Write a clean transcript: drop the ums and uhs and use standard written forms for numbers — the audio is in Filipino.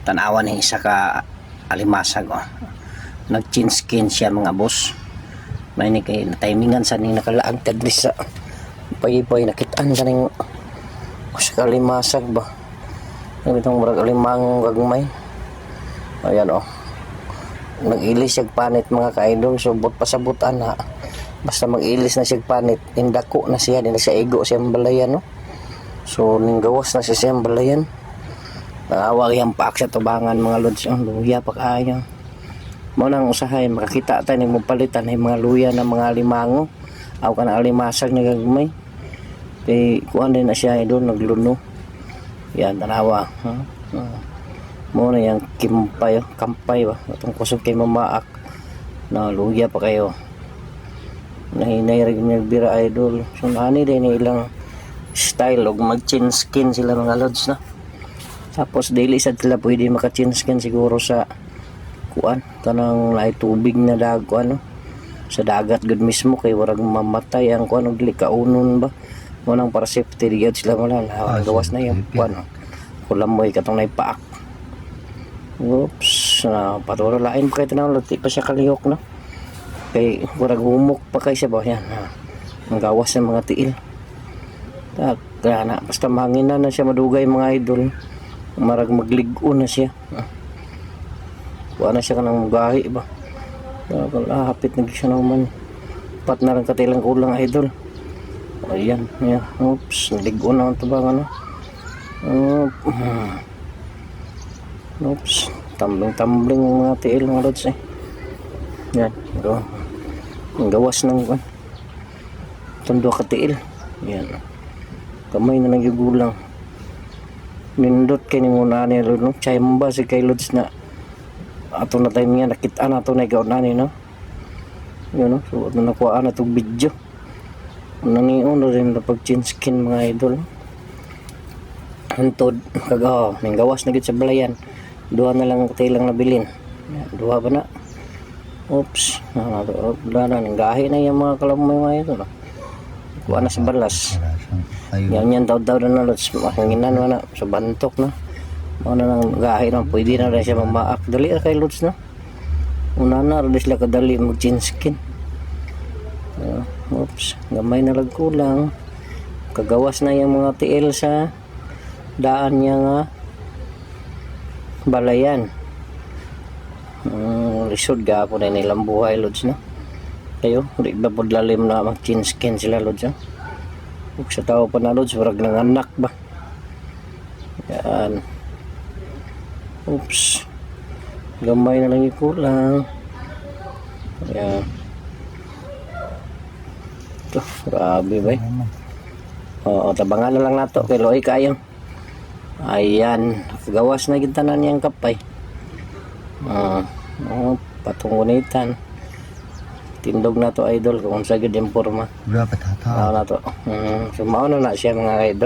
tanawan ni isa ka alimasag nag-chin skin siya mga boss. May ni kay timingan sa ning nakalaag tagdi sa paypay nakitaan sa ning sa kalimasag ba itong murag alimang gagmay. Ayan nag-ilis siya panit mga ka-idol, subot pasabutan na basta mag-ilis na siya panit indako na siya, din na siya igo siyang balayan so ning gawas na siya siyang balayan. Awag yang paak sa tubangan mga lods, luya pa kaayo mo nang usahay makakita tayo ning mopalitan ay mga luya na mga limango aw kana alimasag na gagmay kay kuan din na siya idol nagluno. Yan tanawa mo na yang kampay ba atong kusog kay mamaak na luya pa kayo nahinay rig nagbira idol. So nani din ilang style og mag-chin skin sila mga lods na. Tapos daily sad sila pwede maka-chin skin siguro sa kuan kanang lahi tubig na dago sa dagat gud mismo kay warag mamatay ang kuan og dili kaunon ba mo nang para safety gyud sila wala gawas na yung kuan kulamoy katong naipaak. Oops paturo lain pa kay tanaw lati pa siya kalihok no kay warag humok pa kay siya ba yan ang gawas ng mga tiil kaya na basta mahanginan na siya madugay mga idol marag magligo na siya wala siya kanang gahi ba hapit na siya naman pat na lang katilang kulang idol. Ayan oops naligo na ito ba oops tumbling mga tiil mga lods yan ang gawas ng tundo ka tiil yan kamay na nagyugulang nindot kay ni muna ni no chayamba si kay lods na ato na time nga nakita na ato na ikaw na ni no yun so ato nakuha na itong video naniyon na rin na pag chin skin mga idol hantod kagaw may gawas na git sa balayan duha na lang katilang nabilin duha ba na oops wala na gahi na yung mga kalamay mga idol kuha na sa balas yan daw na lods mahanginan mo na sa bantok na mo na lang gahi na pwede na rin siya mamaak dali na kay lods na una na rin sila kadali mag chin skin oops gamay na lang kulang kagawas na yung mga tiil sa daan niya nga balayan lisod gapo na nilang buhay lods na kayo hindi ba po lalim na mag chin skin sila lods ug sa tao pa na lods warag ng anak ba yan oops gamay na lang yung kulang yan ito grabe ba tabangan na lang nato kay loy kayo. Ayan gawas na gintanan niyang kapay patungunitan tindog na to idol kung sa gid yung forma dapat hataw na to so mauna na siya mga idol.